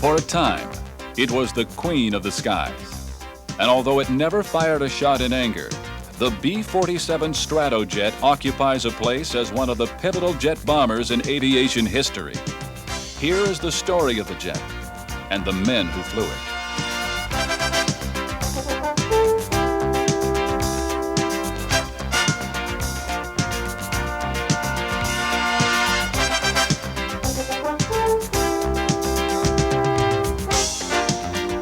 For a time, it was the queen of the skies. And although it never fired a shot in anger, the B-47 Stratojet occupies a place as one of the pivotal jet bombers in aviation history. Here is the story of the jet and the men who flew it.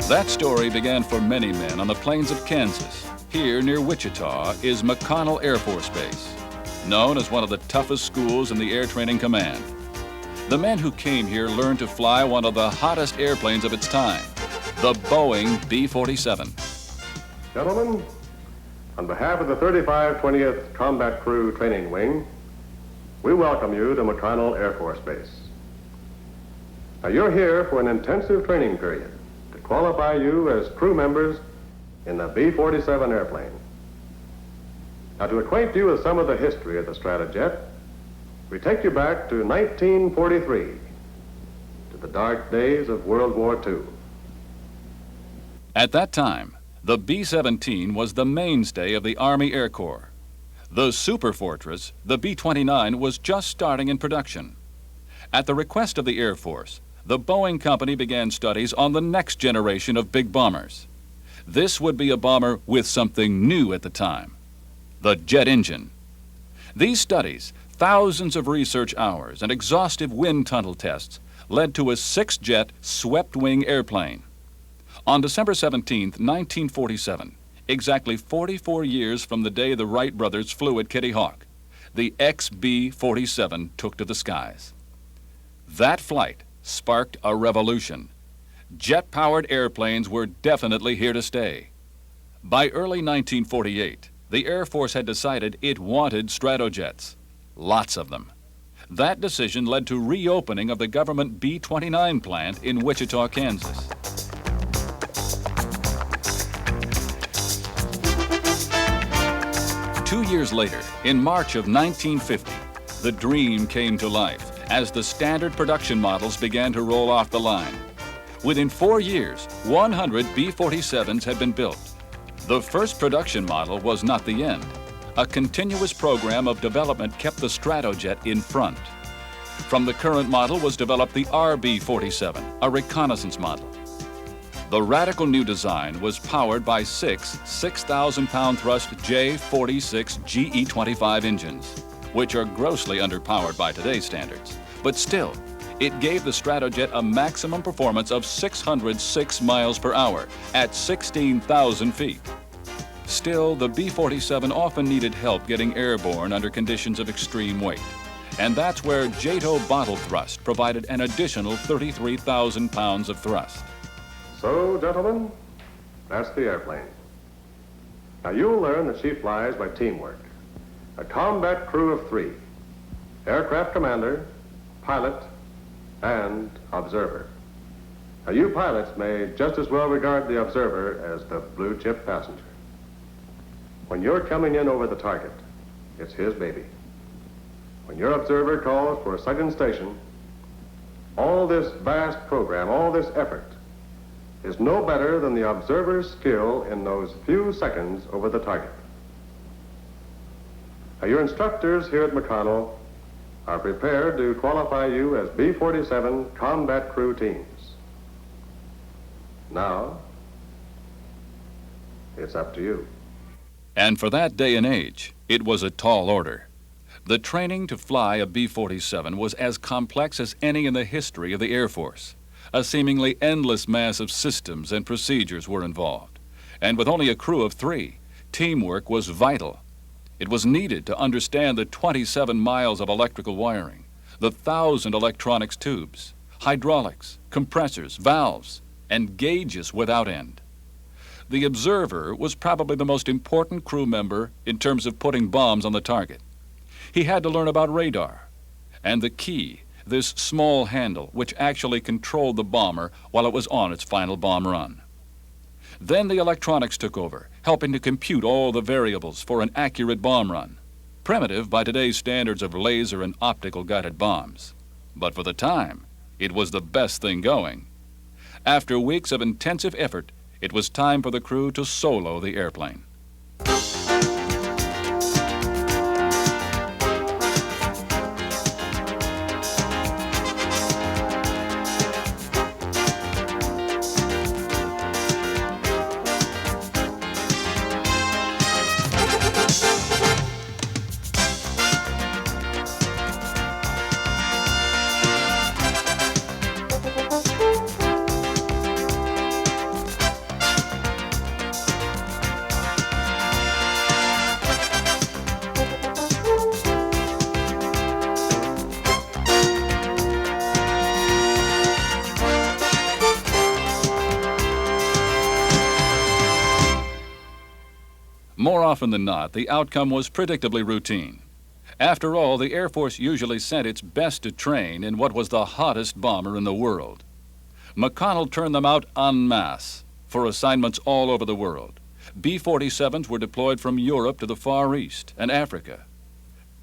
That story began for many men on the plains of Kansas. Here near Wichita is McConnell Air Force Base, known as one of the toughest schools in the Air Training Command. The men who came here learned to fly one of the hottest airplanes of its time, the Boeing B-47. Gentlemen, on behalf of the 3520th Combat Crew Training Wing, we welcome you to McConnell Air Force Base. Now, you're here for an intensive training period to qualify you as crew members in the B-47 airplane. Now, to acquaint you with some of the history of the Stratojet, we take you back to 1943, to the dark days of World War II. At that time, the B-17 was the mainstay of the Army Air Corps. The Super Fortress, the B-29, was just starting in production. At the request of the Air Force, the Boeing company began studies on the next generation of big bombers. This would be a bomber with something new at the time, the jet engine. These studies, thousands of research hours, and exhaustive wind tunnel tests led to a six-jet swept-wing airplane. On December 17, 1947, exactly 44 years from the day the Wright brothers flew at Kitty Hawk, the XB-47 took to the skies. That flight sparked a revolution. Jet-powered airplanes were definitely here to stay. By early 1948, the Air Force had decided it wanted Stratojets. Lots of them. That decision led to reopening of the government B-29 plant in Wichita, Kansas. Two years later, in March of 1950, the dream came to life as the standard production models began to roll off the line. Within 4 years, 100 B-47s had been built. The first production model was not the end. A continuous program of development kept the Stratojet in front. From the current model was developed the RB-47, a reconnaissance model. The radical new design was powered by six 6,000-pound thrust J-46 GE-25 engines, which are grossly underpowered by today's standards. But still, it gave the Stratojet a maximum performance of 606 miles per hour at 16,000 feet. Still, the B-47 often needed help getting airborne under conditions of extreme weight. And that's where JATO bottle thrust provided an additional 33,000 pounds of thrust. So, gentlemen, that's the airplane. Now, you'll learn that she flies by teamwork. A combat crew of 3, aircraft commander, pilot, and observer. Now, you pilots may just as well regard the observer as the blue chip passenger. When you're coming in over the target, it's his baby. When your observer calls for a sight-in station, all this vast program, all this effort, is no better than the observer's skill in those few seconds over the target. Now, your instructors here at McConnell are prepared to qualify you as B-47 combat crew teams. Now, it's up to you. And for that day and age, it was a tall order. The training to fly a B-47 was as complex as any in the history of the Air Force. A seemingly endless mass of systems and procedures were involved. And with only a crew of 3, teamwork was vital. It was needed to understand the 27 miles of electrical wiring, the 1,000 electronics tubes, hydraulics, compressors, valves, and gauges without end. The observer was probably the most important crew member in terms of putting bombs on the target. He had to learn about radar and the key, this small handle which actually controlled the bomber while it was on its final bomb run. Then the electronics took over, helping to compute all the variables for an accurate bomb run. Primitive by today's standards of laser and optical guided bombs. But for the time, it was the best thing going. After weeks of intensive effort, it was time for the crew to solo the airplane. More often than not, the outcome was predictably routine. After all, the Air Force usually sent its best to train in what was the hottest bomber in the world. McConnell turned them out en masse for assignments all over the world. B-47s were deployed from Europe to the Far East and Africa.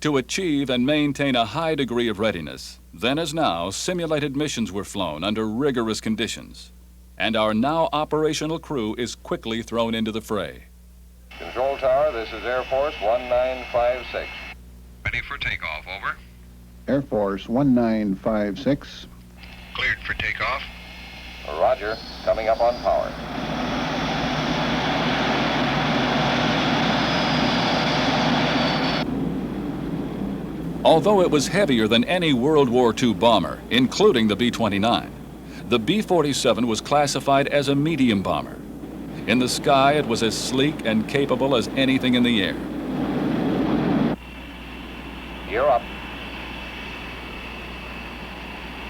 To achieve and maintain a high degree of readiness, then as now, simulated missions were flown under rigorous conditions. And our now operational crew is quickly thrown into the fray. Control Tower, this is Air Force 1956. Ready for takeoff, over. Air Force 1956. Cleared for takeoff. Roger, coming up on power. Although it was heavier than any World War II bomber, including the B-29, the B-47 was classified as a medium bomber. In the sky, it was as sleek and capable as anything in the air. Gear up.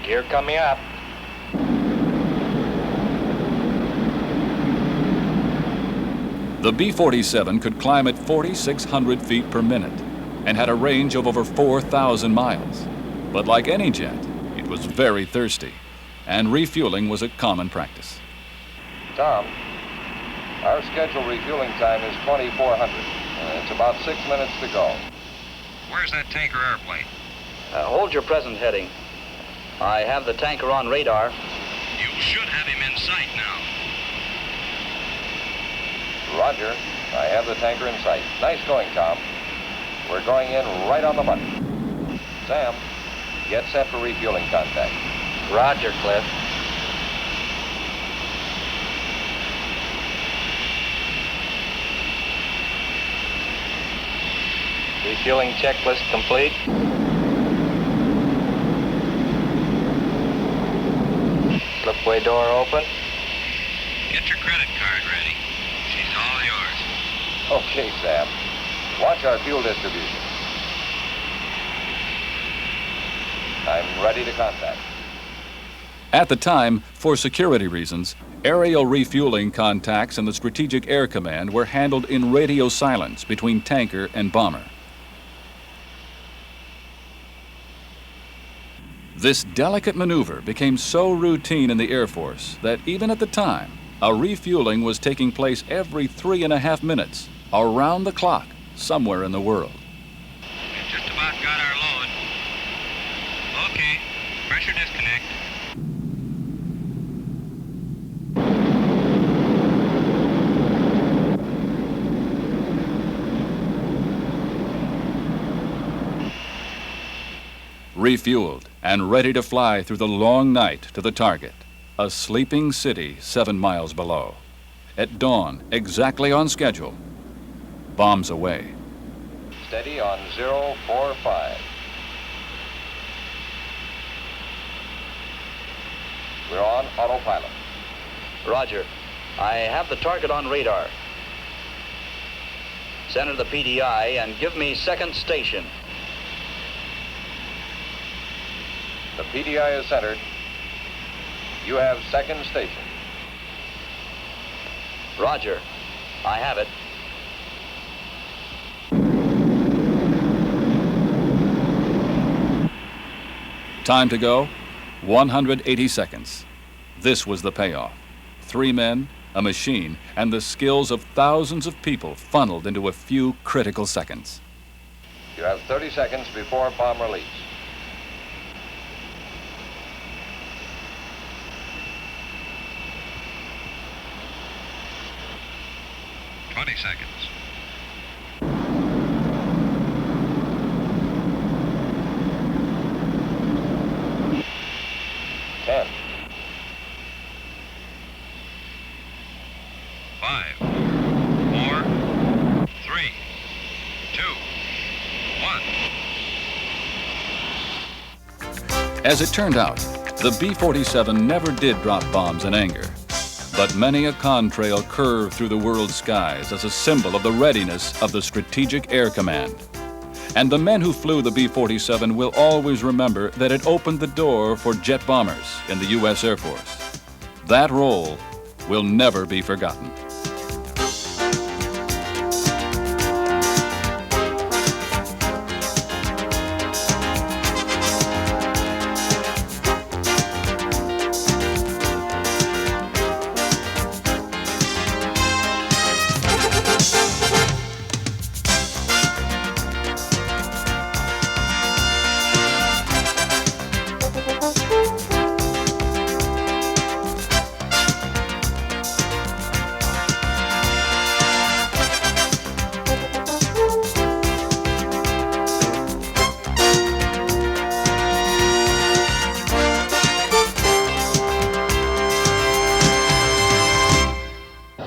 Gear coming up. The B-47 could climb at 4,600 feet per minute and had a range of over 4,000 miles. But like any jet, it was very thirsty, and refueling was a common practice. Tom, our scheduled refueling time is 2400. It's about 6 minutes to go. Where's that tanker airplane? Hold your present heading. I have the tanker on radar. You should have him in sight now. Roger, I have the tanker in sight. Nice going, Tom. We're going in right on the button. Sam, get set for refueling contact. Roger, Cliff. Refueling checklist complete. Slipway door open. Get your credit card ready. She's all yours. Okay, Sam. Watch our fuel distribution. I'm ready to contact. At the time, for security reasons, aerial refueling contacts in the Strategic Air Command were handled in radio silence between tanker and bomber. This delicate maneuver became so routine in the Air Force that even at the time, a refueling was taking place every 3.5 minutes, around the clock, somewhere in the world. We've just about got our load. Okay, pressure disconnect. Refueled and ready to fly through the long night to the target, a sleeping city 7 miles below. At dawn, exactly on schedule, bombs away. Steady on 045. We're on autopilot. Roger. I have the target on radar. Center the PDI and give me second station. The PDI is centered. You have second station. Roger. I have it. Time to go, 180 seconds. This was the payoff. 3 men, a machine, and the skills of thousands of people funneled into a few critical seconds. You have 30 seconds before bomb release. 20 seconds. 10, 5, 4, 3, 2, 1. As it turned out, the B-47 never did drop bombs in anger. But many a contrail curved through the world's skies as a symbol of the readiness of the Strategic Air Command. And the men who flew the B-47 will always remember that it opened the door for jet bombers in the U.S. Air Force. That role will never be forgotten.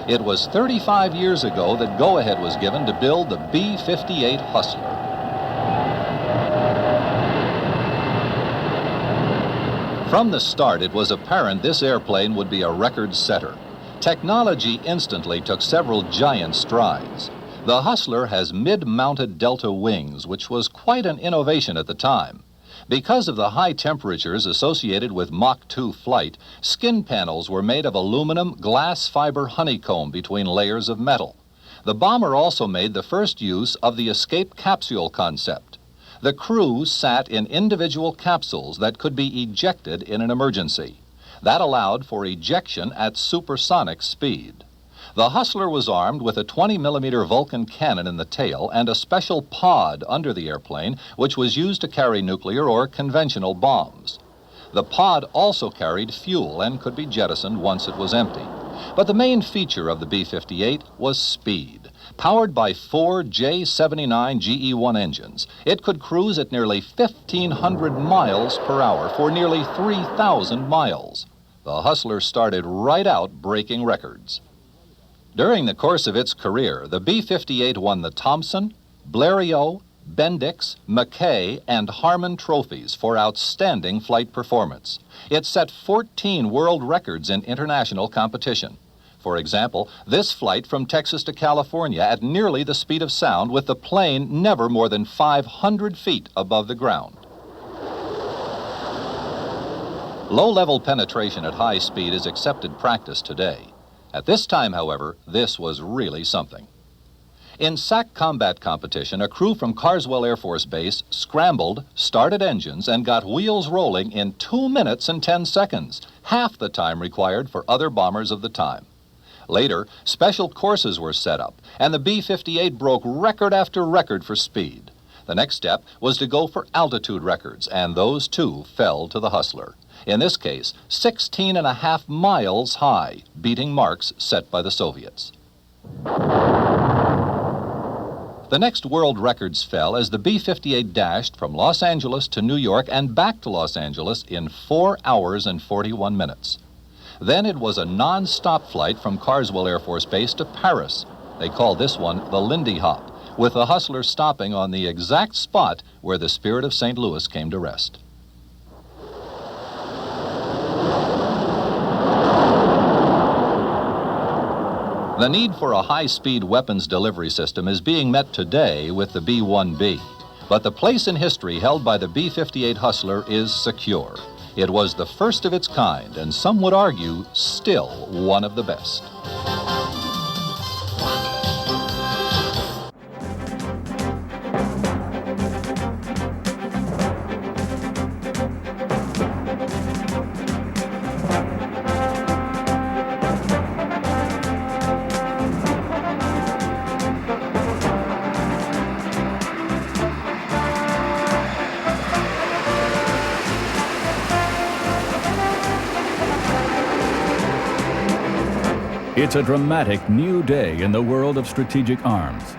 It was 35 years ago that go-ahead was given to build the B-58 Hustler. From the start, it was apparent this airplane would be a record setter. Technology instantly took several giant strides. The Hustler has mid-mounted delta wings, which was quite an innovation at the time. Because of the high temperatures associated with Mach 2 flight, skin panels were made of aluminum glass fiber honeycomb between layers of metal. The bomber also made the first use of the escape capsule concept. The crew sat in individual capsules that could be ejected in an emergency. That allowed for ejection at supersonic speed. The Hustler was armed with a 20-millimeter Vulcan cannon in the tail and a special pod under the airplane, which was used to carry nuclear or conventional bombs. The pod also carried fuel and could be jettisoned once it was empty. But the main feature of the B-58 was speed. Powered by 4 J79 GE-1 engines, it could cruise at nearly 1,500 miles per hour for nearly 3,000 miles. The Hustler started right out breaking records. During the course of its career, the B-58 won the Thompson, Blériot, Bendix, Mackay, and Harmon trophies for outstanding flight performance. It set 14 world records in international competition. For example, this flight from Texas to California at nearly the speed of sound with the plane never more than 500 feet above the ground. Low-level penetration at high speed is accepted practice today. At this time, however, this was really something. In SAC combat competition, a crew from Carswell Air Force Base scrambled, started engines, and got wheels rolling in 2 minutes and 10 seconds, half the time required for other bombers of the time. Later, special courses were set up, and the B-58 broke record after record for speed. The next step was to go for altitude records, and those too fell to the Hustler. In this case, 16.5 miles high, beating marks set by the Soviets. The next world records fell as the B-58 dashed from Los Angeles to New York and back to Los Angeles in 4 hours and 41 minutes. Then it was a non-stop flight from Carswell Air Force Base to Paris. They called this one the Lindy Hop, with the Hustler stopping on the exact spot where the Spirit of St. Louis came to rest. The need for a high-speed weapons delivery system is being met today with the B-1B. But the place in history held by the B-58 Hustler is secure. It was the first of its kind, and some would argue, still one of the best. It's a dramatic new day in the world of strategic arms.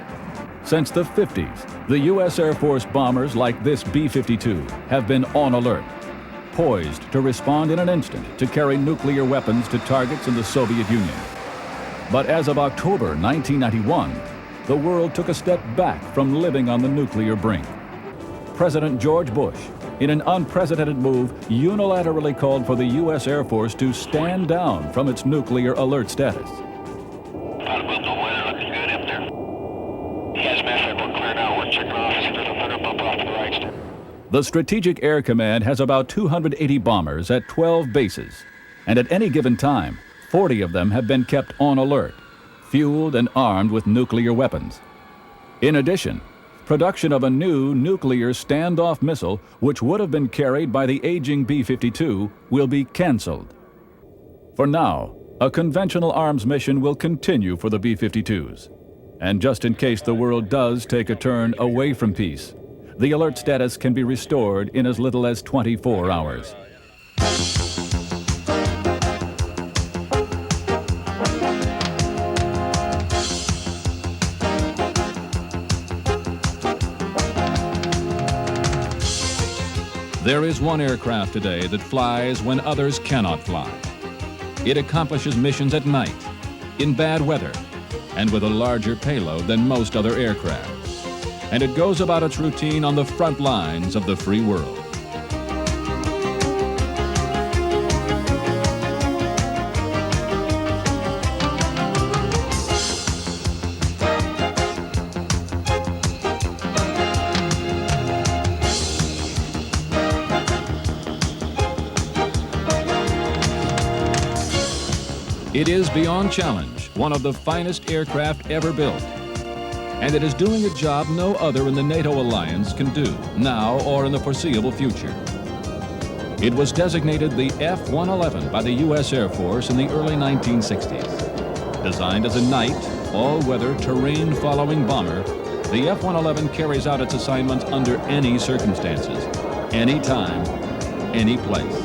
Since the 50s, the U.S. Air Force bombers like this B-52 have been on alert, poised to respond in an instant to carry nuclear weapons to targets in the Soviet Union. But as of October 1991, the world took a step back from living on the nuclear brink. President George Bush, in an unprecedented move, unilaterally called for the U.S. Air Force to stand down from its nuclear alert status. Weather looking good up there. Yes, matter of fact, we're clear now. We're checking off. See if there's a thunder bump off to the right still. The Strategic Air Command has about 280 bombers at 12 bases, and at any given time, 40 of them have been kept on alert, fueled and armed with nuclear weapons. In addition, production of a new nuclear standoff missile, which would have been carried by the aging B-52, will be canceled. For now, a conventional arms mission will continue for the B-52s. And just in case the world does take a turn away from peace, the alert status can be restored in as little as 24 hours. There is one aircraft today that flies when others cannot fly. It accomplishes missions at night, in bad weather, and with a larger payload than most other aircraft. And it goes about its routine on the front lines of the free world. It is beyond challenge, one of the finest aircraft ever built. And it is doing a job no other in the NATO alliance can do, now or in the foreseeable future. It was designated the F-111 by the U.S. Air Force in the early 1960s. Designed as a night, all-weather, terrain-following bomber, the F-111 carries out its assignments under any circumstances, any time, any place.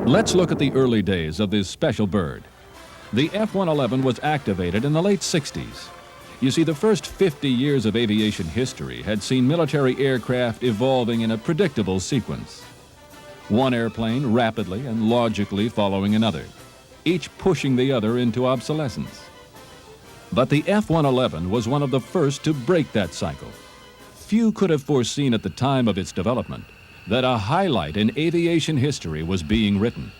Let's look at the early days of this special bird. The F-111 was activated in the late 60s. You see, the first 50 years of aviation history had seen military aircraft evolving in a predictable sequence. One airplane rapidly and logically following another, each pushing the other into obsolescence. But the F-111 was one of the first to break that cycle. Few could have foreseen at the time of its development that a highlight in aviation history was being written.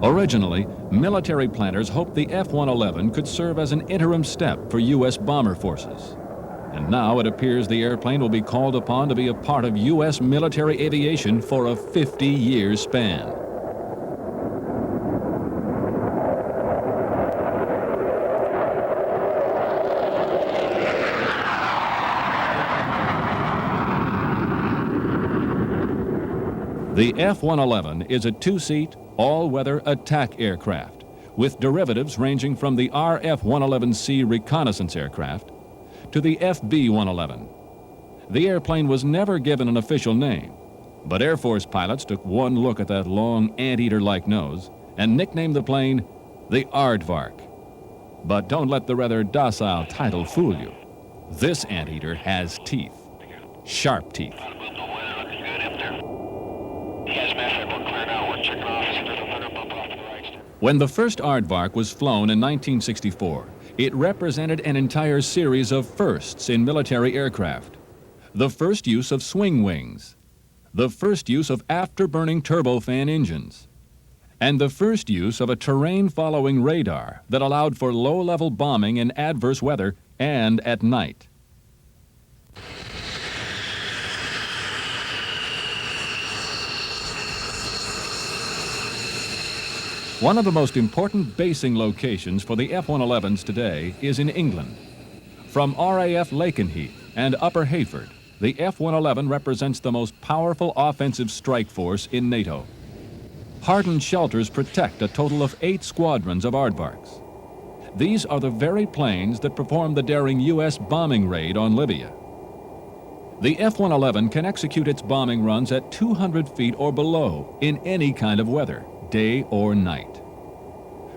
Originally, military planners hoped the F-111 could serve as an interim step for U.S. bomber forces. And now it appears the airplane will be called upon to be a part of U.S. military aviation for a 50-year span. The F-111 is a two-seat, all-weather attack aircraft with derivatives ranging from the RF-111C reconnaissance aircraft to the FB-111. The airplane was never given an official name, but Air Force pilots took one look at that long anteater-like nose and nicknamed the plane the Aardvark. But don't let the rather docile title fool you. This anteater has teeth, sharp teeth. When the first Aardvark was flown in 1964, it represented an entire series of firsts in military aircraft. The first use of swing wings, the first use of afterburning turbofan engines, and the first use of a terrain-following radar that allowed for low-level bombing in adverse weather and at night. One of the most important basing locations for the F-111s today is in England. From RAF Lakenheath and Upper Heyford, the F-111 represents the most powerful offensive strike force in NATO. Hardened shelters protect a total of 8 squadrons of Aardvarks. These are the very planes that performed the daring U.S. bombing raid on Libya. The F-111 can execute its bombing runs at 200 feet or below in any kind of weather, day or night.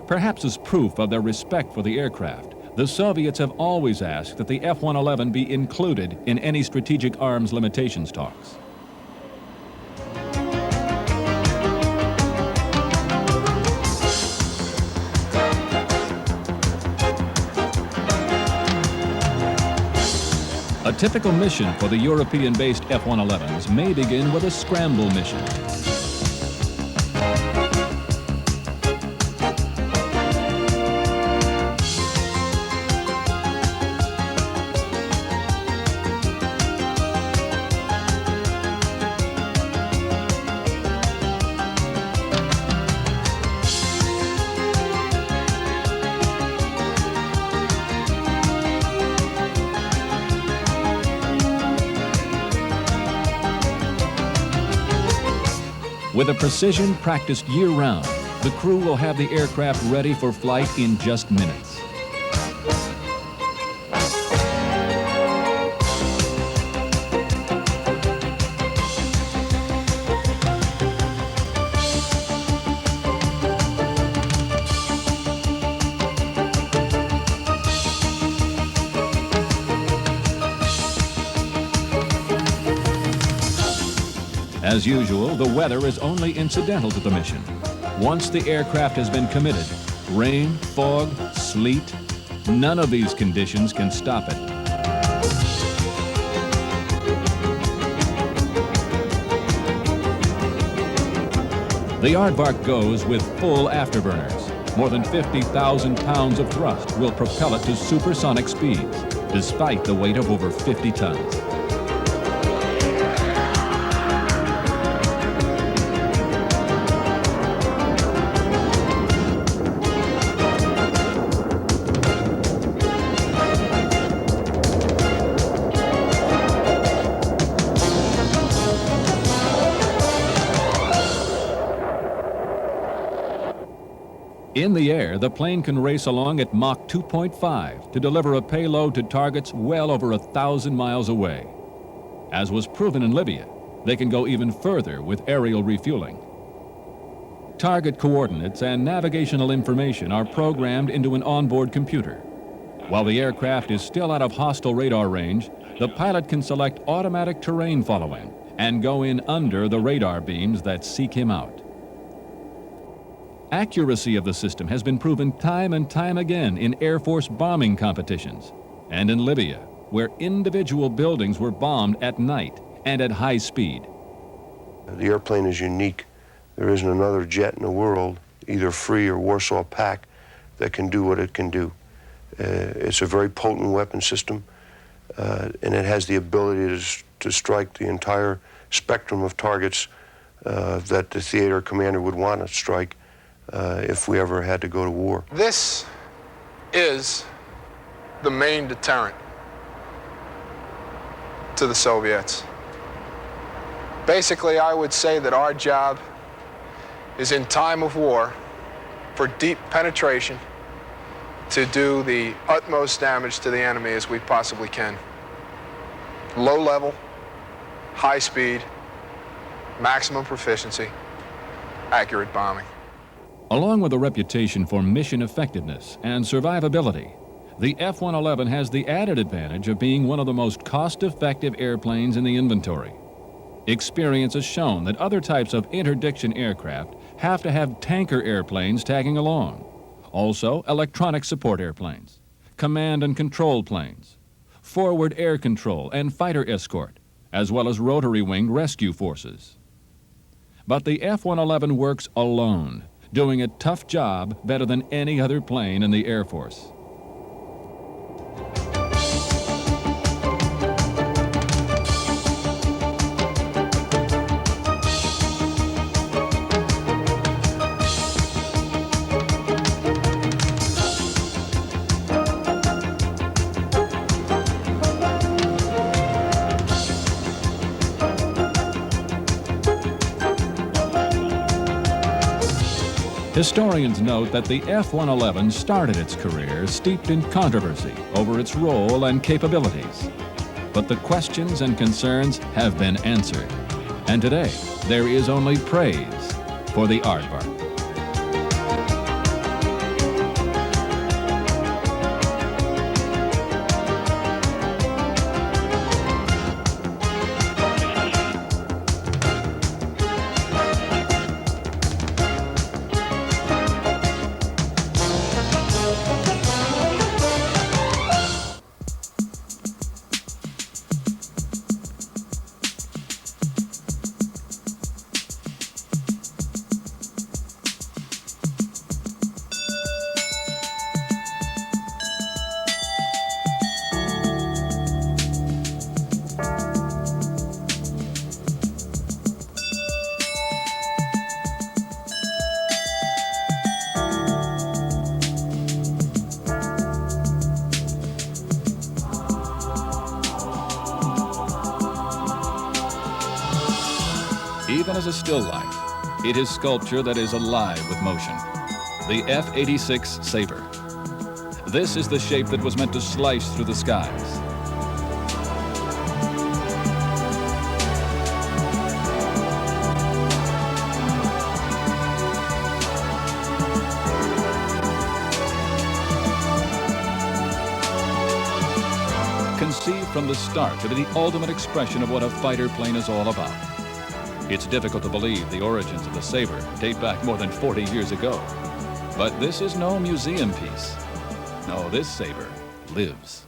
Perhaps as proof of their respect for the aircraft, the Soviets have always asked that the F-111 be included in any strategic arms limitations talks. A typical mission for the European-based F-111s may begin with a scramble mission. With a precision practiced year-round, the crew will have the aircraft ready for flight in just minutes. As usual, the weather is only incidental to the mission. Once the aircraft has been committed, rain, fog, sleet, none of these conditions can stop it. The aardvark goes with full afterburners. More than 50,000 pounds of thrust will propel it to supersonic speeds, despite the weight of over 50 tons. In the air, the plane can race along at Mach 2.5 to deliver a payload to targets well over 1,000 miles away. As was proven in Libya, they can go even further with aerial refueling. Target coordinates and navigational information are programmed into an onboard computer. While the aircraft is still out of hostile radar range, the pilot can select automatic terrain following and go in under the radar beams that seek him out. Accuracy of the system has been proven time and time again in Air Force bombing competitions and in Libya, where individual buildings were bombed at night and at high speed. The airplane is unique. There isn't another jet in the world, either free or Warsaw Pact, that can do what it can do. It's a very potent weapon system, and it has the ability to strike the entire spectrum of targets that the theater commander would want to strike if we ever had to go to war. This is the main deterrent to the Soviets. Basically, I would say that our job is in time of war for deep penetration to do the utmost damage to the enemy as we possibly can. Low level, high speed, maximum proficiency, accurate bombing. Along with a reputation for mission effectiveness and survivability, the F-111 has the added advantage of being one of the most cost-effective airplanes in the inventory. Experience has shown that other types of interdiction aircraft have to have tanker airplanes tagging along. Also, electronic support airplanes, command and control planes, forward air control and fighter escort, as well as rotary-winged rescue forces. But the F-111 works alone, doing a tough job better than any other plane in the Air Force. Historians note that the F-111 started its career steeped in controversy over its role and capabilities. But the questions and concerns have been answered. And today, there is only praise for the aardvark. Even as a still life, it is sculpture that is alive with motion. The F-86 Sabre. This is the shape that was meant to slice through the skies. Conceived from the start to be the ultimate expression of what a fighter plane is all about. It's difficult to believe the origins of the Sabre date back more than 40 years ago. But this is no museum piece. No, this Sabre lives.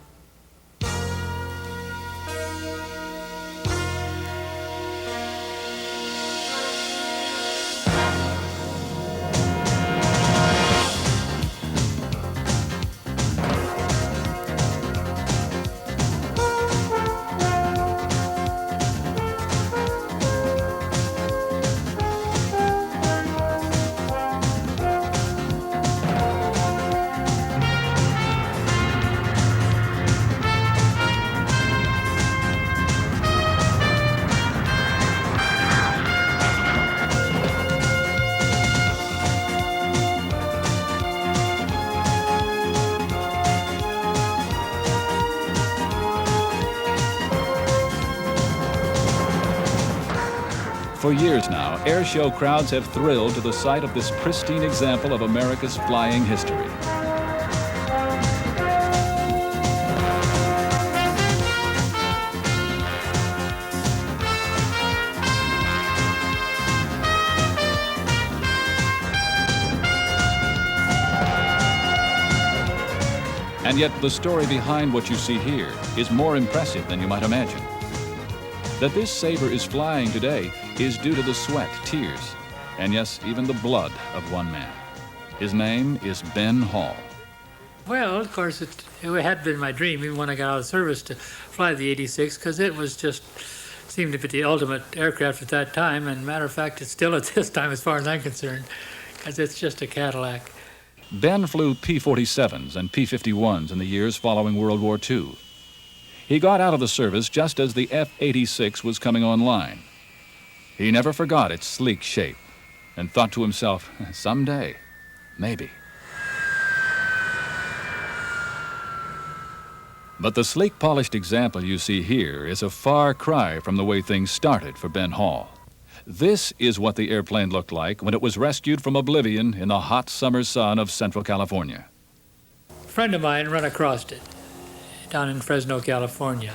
For years now, air show crowds have thrilled to the sight of this pristine example of America's flying history. And yet the story behind what you see here is more impressive than you might imagine. That this Sabre is flying today is due to the sweat, tears, and yes, even the blood of one man. His name is Ben Hall. Well, of course, it had been my dream, even when I got out of service, to fly the 86, because it was just, seemed to be the ultimate aircraft at that time, and matter of fact, it's still at this time as far as I'm concerned, because it's just a Cadillac. Ben flew P-47s and P-51s in the years following World War II. He got out of the service just as the F-86 was coming online. He never forgot its sleek shape and thought to himself, someday, maybe. But the sleek, polished example you see here is a far cry from the way things started for Ben Hall. This is what the airplane looked like when it was rescued from oblivion in the hot summer sun of Central California. A friend of mine ran across it down in Fresno, California.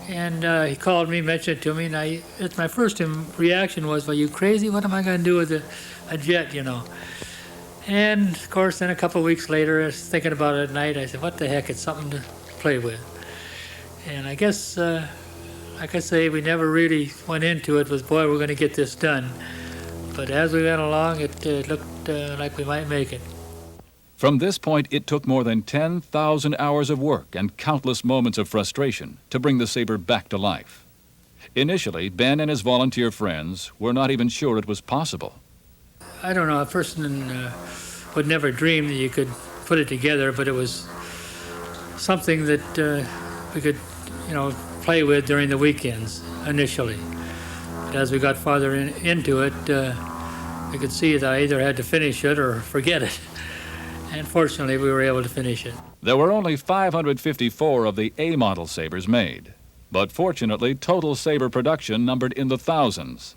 And he called me, mentioned it to me, and my first reaction was, well, you crazy? What am I going to do with a jet, you know? And, of course, then a couple of weeks later, I was thinking about it at night. I said, what the heck, it's something to play with. And I guess, like I say, we never really went into it with, boy, we're going to get this done. But as we went along, it looked like we might make it. From this point, it took more than 10,000 hours of work and countless moments of frustration to bring the Sabre back to life. Initially, Ben and his volunteer friends were not even sure it was possible. I don't know, a person would never dream that you could put it together, but it was something that we could, play with during the weekends initially. But as we got farther into it, I could see that I either had to finish it or forget it. And fortunately, we were able to finish it. There were only 554 of the A-model Sabres made, but fortunately, total Sabre production numbered in the thousands.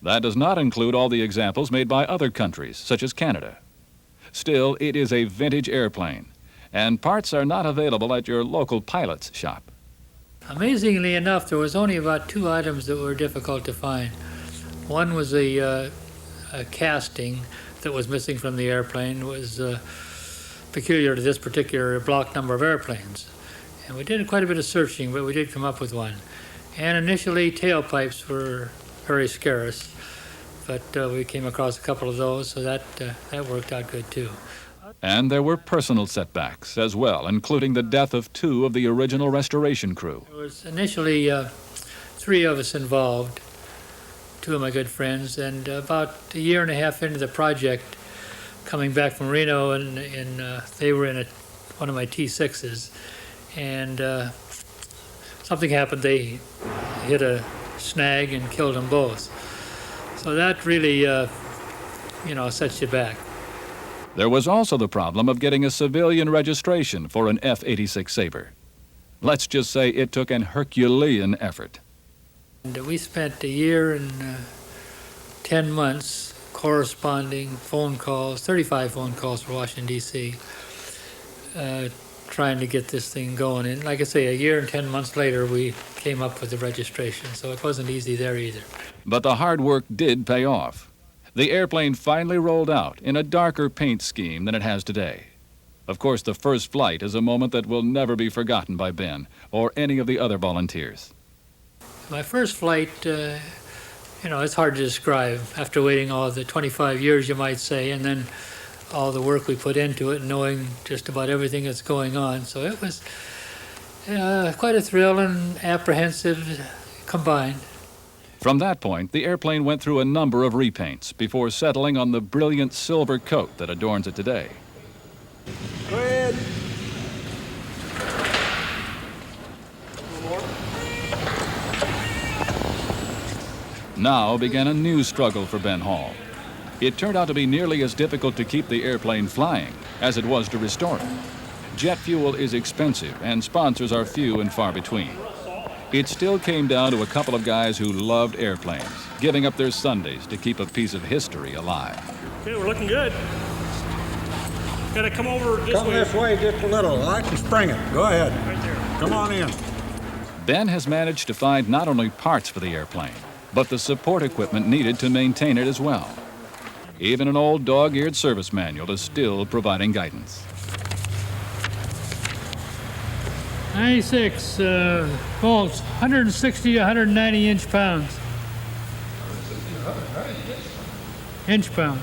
That does not include all the examples made by other countries, such as Canada. Still, it is a vintage airplane, and parts are not available at your local pilot's shop. Amazingly enough, there was only about 2 items that were difficult to find. One was a casting that was missing from the airplane. It was peculiar to this particular block number of airplanes. And we did quite a bit of searching, but we did come up with one. And initially, tailpipes were very scarce, but we came across a couple of those, so that worked out good too. And there were personal setbacks as well, including the death of 2 of the original restoration crew. There was initially 3 of us involved, 2 of my good friends, and about a year and a half into the project, coming back from Reno, and they were in one of my T6s, and something happened. They hit a snag and killed them both. So that really, sets you back. There was also the problem of getting a civilian registration for an F-86 Sabre. Let's just say it took an Herculean effort. And we spent a year and 10 months corresponding, phone calls, 35 phone calls for Washington, D.C., trying to get this thing going. And like I say, a year and 10 months later, we came up with the registration, so it wasn't easy there either. But the hard work did pay off. The airplane finally rolled out in a darker paint scheme than it has today. Of course, the first flight is a moment that will never be forgotten by Ben or any of the other volunteers. My first flight, it's hard to describe after waiting all the 25 years, you might say, and then all the work we put into it, knowing just about everything that's going on. So it was quite a thrill and apprehensive combined. From that point, the airplane went through a number of repaints before settling on the brilliant silver coat that adorns it today. Go ahead. Now began a new struggle for Ben Hall. It turned out to be nearly as difficult to keep the airplane flying as it was to restore it. Jet fuel is expensive and sponsors are few and far between. It still came down to a couple of guys who loved airplanes, giving up their Sundays to keep a piece of history alive. Okay, we're looking good. Gotta come over this way. Come this way just a little. I can spring it. Go ahead. Right there. Come on in. Ben has managed to find not only parts for the airplane, but the support equipment needed to maintain it as well. Even an old dog-eared service manual is still providing guidance. 96 volts, 160 to 190 inch-pounds. Inch-pound.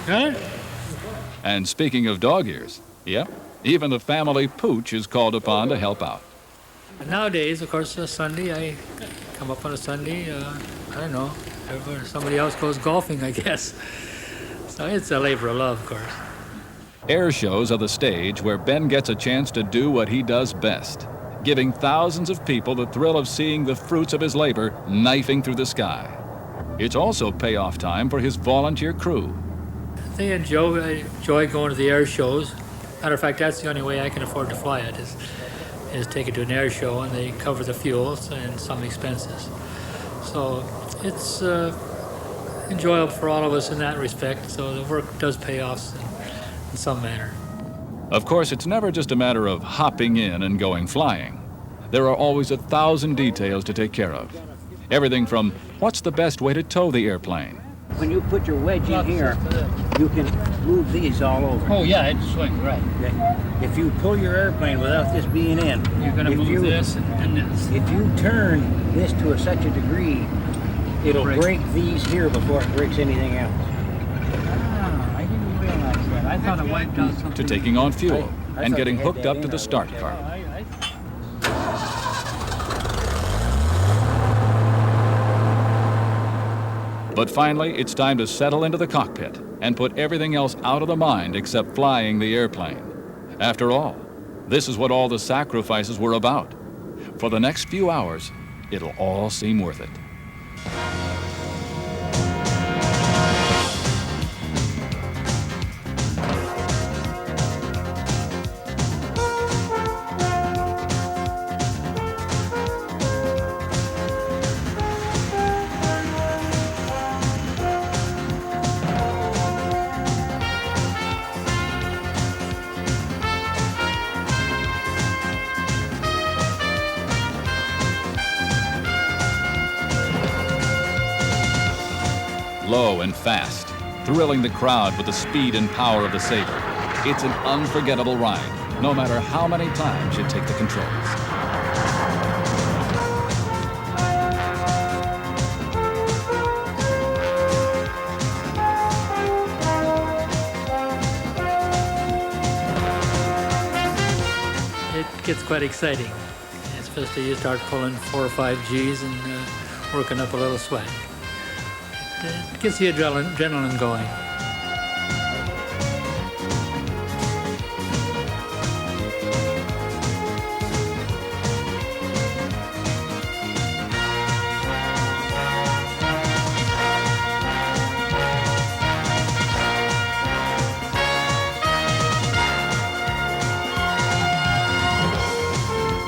Got it? And speaking of dog ears, yep, even the family pooch is called upon to help out. Nowadays, of course, Sunday, I come up on a Sunday, I don't know, somebody else goes golfing, I guess. So it's a labor of love, of course. Air shows are the stage where Ben gets a chance to do what he does best, giving thousands of people the thrill of seeing the fruits of his labor knifing through the sky. It's also payoff time for his volunteer crew. They enjoy going to the air shows. Matter of fact, that's the only way I can afford to fly it, is take it to an air show, and they cover the fuels and some expenses. So it's enjoyable for all of us in that respect, so the work does pay off in some manner. Of course, it's never just a matter of hopping in and going flying. There are always 1,000 details to take care of. Everything from what's the best way to tow the airplane. When you put your wedge in here, you can move these all over. Oh yeah, it'd swing, right. If you pull your airplane without this being in, you're going to move this and this. If you turn this to such a degree, it'll break these here before it breaks anything else. I didn't realize that. I thought it wiped out something. To taking on fuel and getting hooked up to the start car. But finally, it's time to settle into the cockpit and put everything else out of the mind except flying the airplane. After all, this is what all the sacrifices were about. For the next few hours, it'll all seem worth it. slow and fast, thrilling the crowd with the speed and power of the Sabre. It's an unforgettable ride, no matter how many times you take the controls. It gets quite exciting, especially you start pulling 4 or 5 Gs and working up a little sweat. It gets the adrenaline going.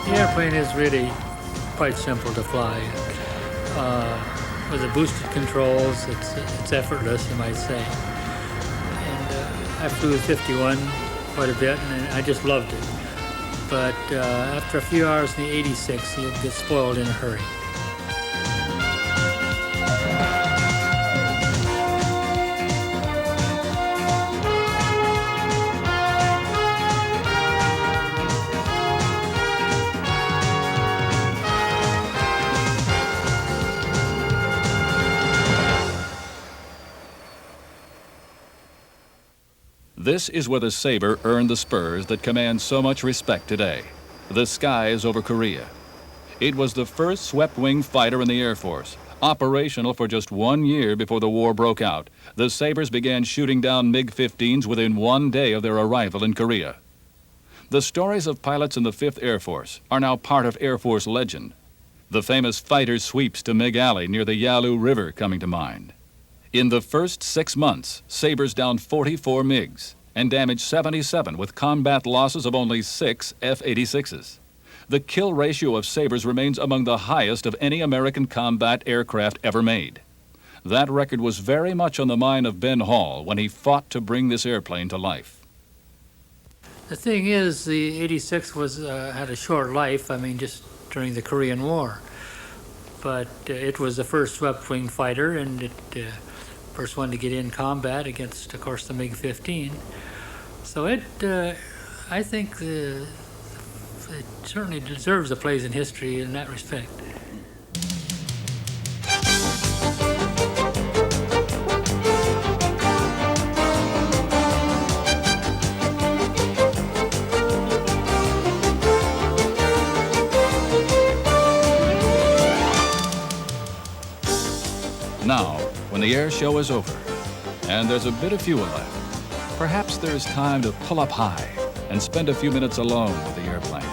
The airplane is really quite simple to fly. With the boosted controls, it's effortless, you might say. And I flew 51 quite a bit, and I just loved it. But after a few hours in the 86, you get spoiled in a hurry. This is where the Sabre earned the spurs that command so much respect today. The skies over Korea. It was the first swept-wing fighter in the Air Force. Operational for just 1 year before the war broke out, the Sabres began shooting down MiG-15s within 1 day of their arrival in Korea. The stories of pilots in the 5th Air Force are now part of Air Force legend. The famous fighter sweeps to MiG Alley near the Yalu River coming to mind. In the first 6 months, Sabres downed 44 MiGs and damaged 77 with combat losses of only 6 F-86s. The kill ratio of Sabres remains among the highest of any American combat aircraft ever made. That record was very much on the mind of Ben Hall when he fought to bring this airplane to life. The thing is, the 86 had a short life, just during the Korean War. But it was the first swept-wing fighter, and it first one to get in combat against, of course, the MiG-15. So I think it certainly deserves a place in history in that respect. Now, when the air show is over and there's a bit of fuel left, perhaps there's time to pull up high and spend a few minutes alone with the airplane.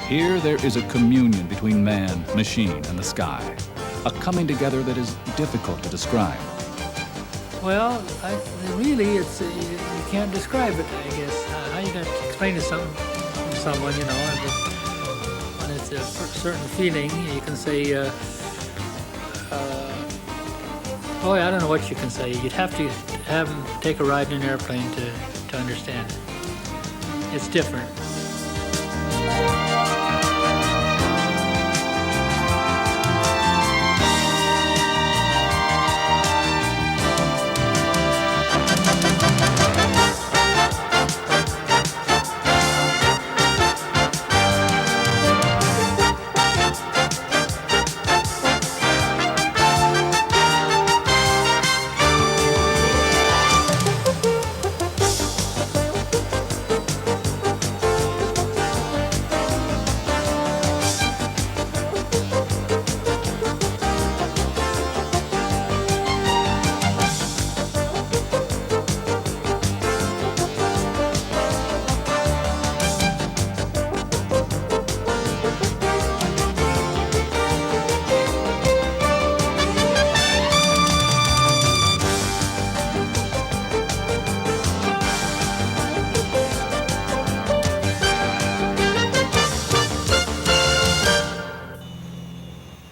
Here there is a communion between man, machine, and the sky, a coming together that is difficult to describe. Well, you can't describe it, I guess. How you got to explain to someone, when it's a certain feeling, you can say, boy, I don't know what you can say. You'd have to have them take a ride in an airplane to understand it. It's different.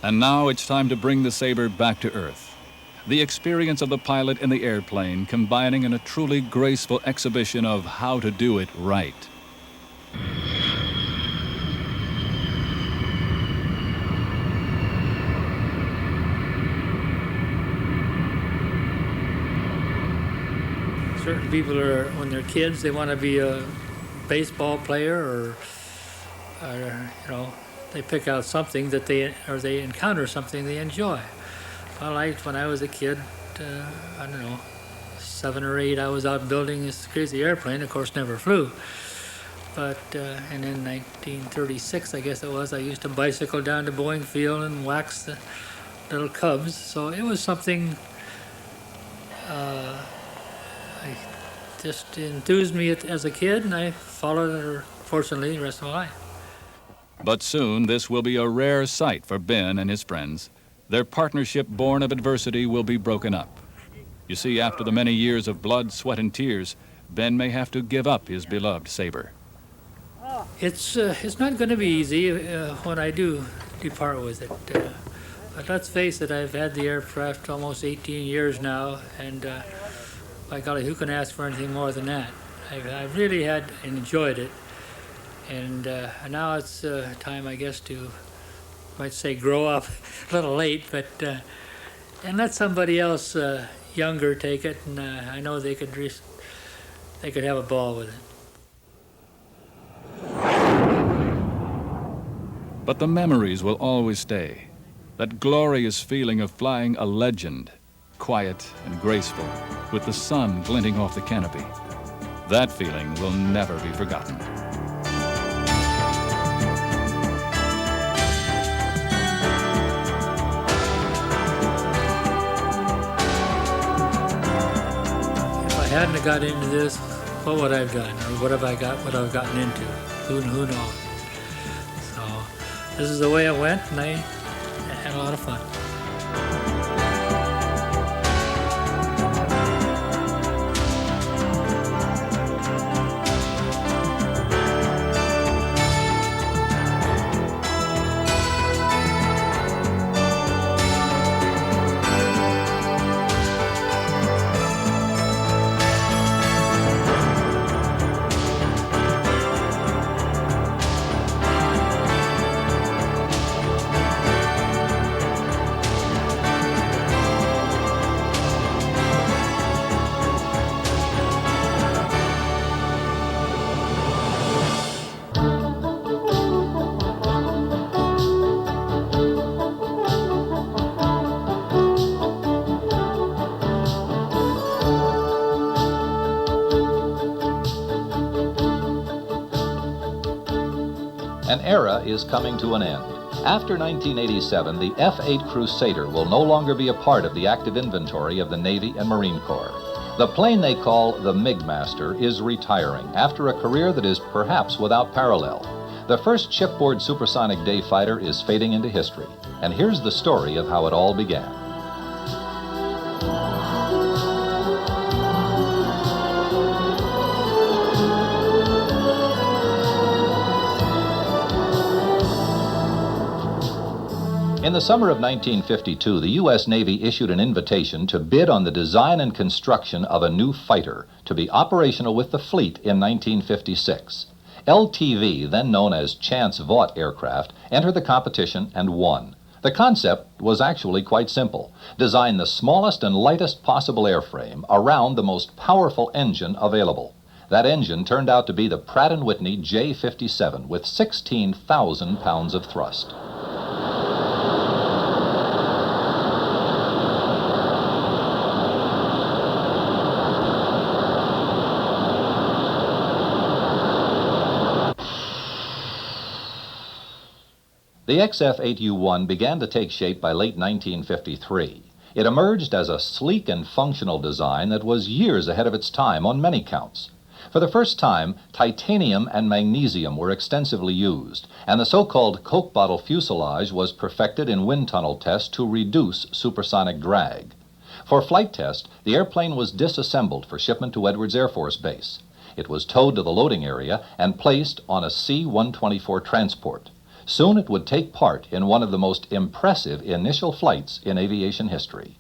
And now it's time to bring the Sabre back to Earth. The experience of the pilot and the airplane combining in a truly graceful exhibition of how to do it right. certain people are, when they're kids, they want to be a baseball player, or you know, they pick out something that they encounter something they enjoy. Well, when I was a kid, I don't know, 7 or 8, I was out building this crazy airplane. Of course, never flew. But and in 1936, I guess it was, I used to bicycle down to Boeing Field and wax the little cubs. So it was something just enthused me as a kid, and I followed it, fortunately, the rest of my life. But soon this will be a rare sight for Ben and his friends. Their partnership born of adversity will be broken up. You see, after the many years of blood, sweat, and tears, Ben may have to give up his beloved Sabre. It's not going to be easy when I do depart with it. But let's face it, I've had the aircraft almost 18 years now, and by golly, who can ask for anything more than that? I've really enjoyed it, and now it's time, I guess, to, might say, grow up. A little late, but and let somebody else younger take it, and I know they could have a ball with it. But the memories will always stay. That glorious feeling of flying a legend, quiet and graceful, with the sun glinting off the canopy. That feeling will never be forgotten. If I hadn't have got into this, what would I have done? Or what I've gotten into? Who knows? So this is the way it went, and I had a lot of fun. An era is coming to an end. After 1987, the F-8 Crusader will no longer be a part of the active inventory of the Navy and Marine Corps. The plane they call the MiG-Master is retiring after a career that is perhaps without parallel. The first shipboard supersonic day fighter is fading into history. And here's the story of how it all began. In the summer of 1952, the U.S. Navy issued an invitation to bid on the design and construction of a new fighter to be operational with the fleet in 1956. LTV, then known as Chance Vought aircraft, entered the competition and won. The concept was actually quite simple. Design the smallest and lightest possible airframe around the most powerful engine available. That engine turned out to be the Pratt & Whitney J57 with 16,000 pounds of thrust. The XF-8U-1 began to take shape by late 1953. It emerged as a sleek and functional design that was years ahead of its time on many counts. For the first time, titanium and magnesium were extensively used, and the so-called Coke bottle fuselage was perfected in wind tunnel tests to reduce supersonic drag. For flight test, the airplane was disassembled for shipment to Edwards Air Force Base. It was towed to the loading area and placed on a C-124 transport. Soon it would take part in one of the most impressive initial flights in aviation history.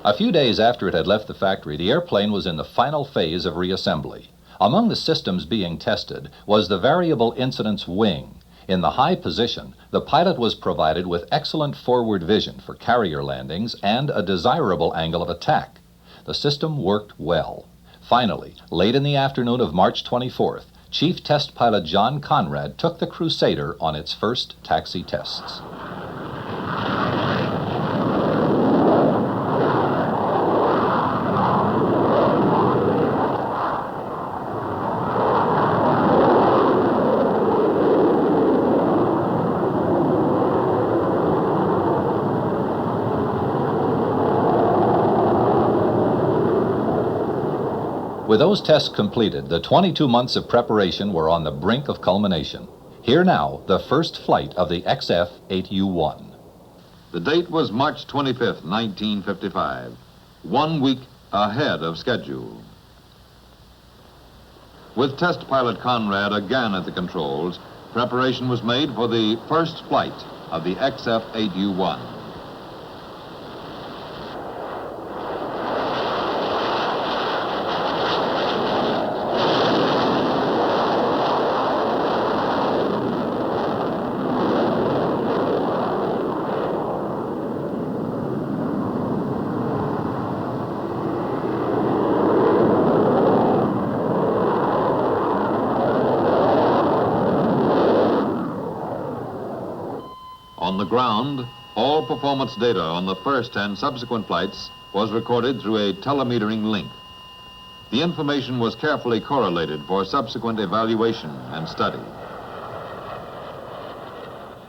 A few days after it had left the factory, the airplane was in the final phase of reassembly. Among the systems being tested was the variable incidence wing. In the high position, the pilot was provided with excellent forward vision for carrier landings and a desirable angle of attack. The system worked well. Finally, late in the afternoon of March 24th, Chief Test Pilot John Conrad took the Crusader on its first taxi tests. With those tests completed, the 22 months of preparation were on the brink of culmination. Here now, the first flight of the XF-8U-1. The date was March 25th, 1955, 1 week ahead of schedule. With test pilot Conrad again at the controls, preparation was made for the first flight of the XF-8U-1. On the ground, all performance data on the first and subsequent flights was recorded through a telemetering link. The information was carefully correlated for subsequent evaluation and study.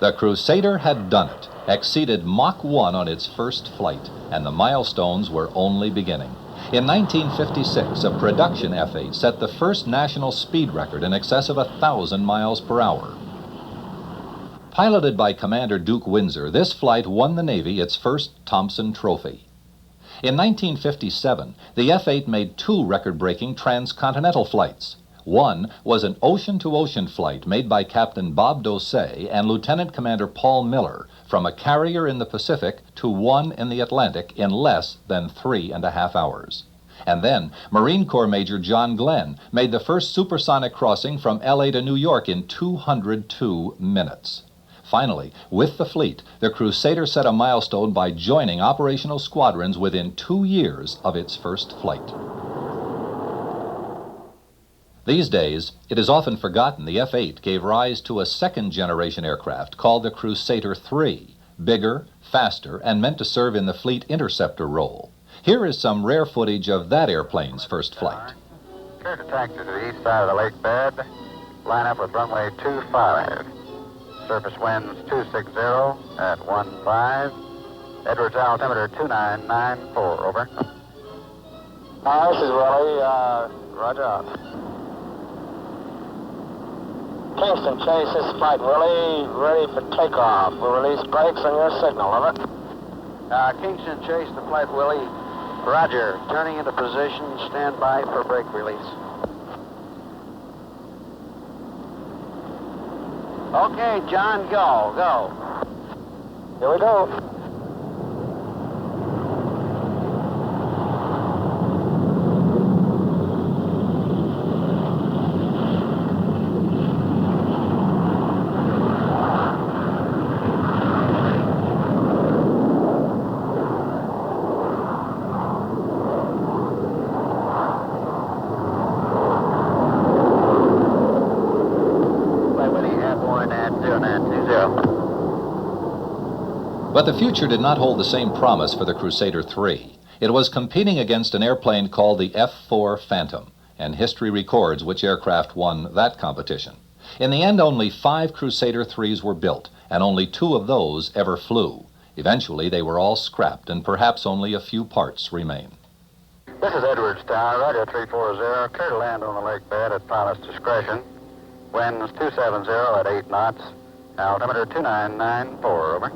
The Crusader had done it, exceeded Mach 1 on its first flight, and the milestones were only beginning. In 1956, a production F-8 set the first national speed record in excess of 1,000 miles per hour. Piloted by Commander Duke Windsor, this flight won the Navy its first Thompson Trophy. In 1957, the F-8 made 2 record-breaking transcontinental flights. One was an ocean-to-ocean flight made by Captain Bob Dosay and Lieutenant Commander Paul Miller from a carrier in the Pacific to one in the Atlantic in less than 3.5 hours. And then, Marine Corps Major John Glenn made the first supersonic crossing from L.A. to New York in 202 minutes. Finally, with the fleet, the Crusader set a milestone by joining operational squadrons within 2 years of its first flight. These days, it is often forgotten the F-8 gave rise to a second-generation aircraft called the Crusader III, bigger, faster, and meant to serve in the fleet interceptor role. Here is some rare footage of that airplane's first flight. Clear to taxi to the east side of the lake bed. Line up with runway 25. Surface winds 260 at 15. Edwards altimeter 2994, over. This is Willie, roger out. Kingston Chase, this is Flight Willie, ready for takeoff. We'll release brakes on your signal, over. Kingston Chase to Flight Willie, roger. Turning into position, stand by for brake release. Okay, John, go. Here we go. But the future did not hold the same promise for the Crusader III. It was competing against an airplane called the F-4 Phantom, and history records which aircraft won that competition. In the end, only 5 Crusader IIIs were built, and only 2 of those ever flew. Eventually, they were all scrapped, and perhaps only a few parts remain. This is Edwards Tower, roger 340, clear to land on the lake bed at pilot's discretion. Winds 270 at 8 knots, altimeter 2994, over.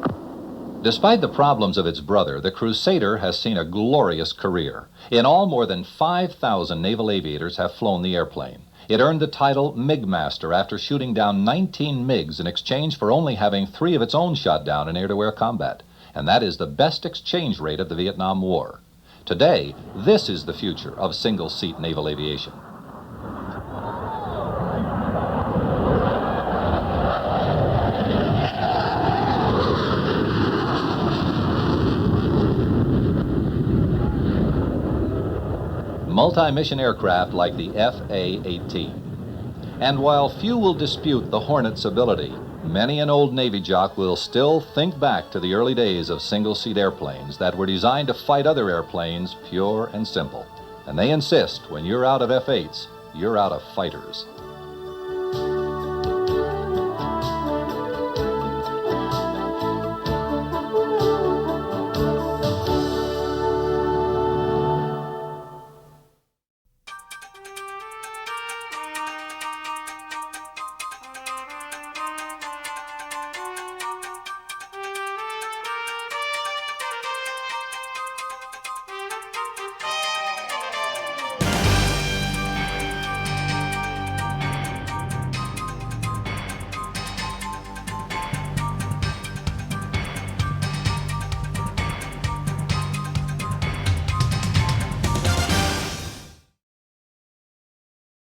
Despite the problems of its brother, the Crusader has seen a glorious career. In all, more than 5,000 naval aviators have flown the airplane. It earned the title MiG Master after shooting down 19 MiGs in exchange for only having 3 of its own shot down in air-to-air combat. And that is the best exchange rate of the Vietnam War. Today, this is the future of single-seat naval aviation. multi-mission aircraft like the FA-18. And while few will dispute the Hornet's ability, many an old Navy jock will still think back to the early days of single-seat airplanes that were designed to fight other airplanes pure and simple. And they insist when you're out of F-8s, you're out of fighters.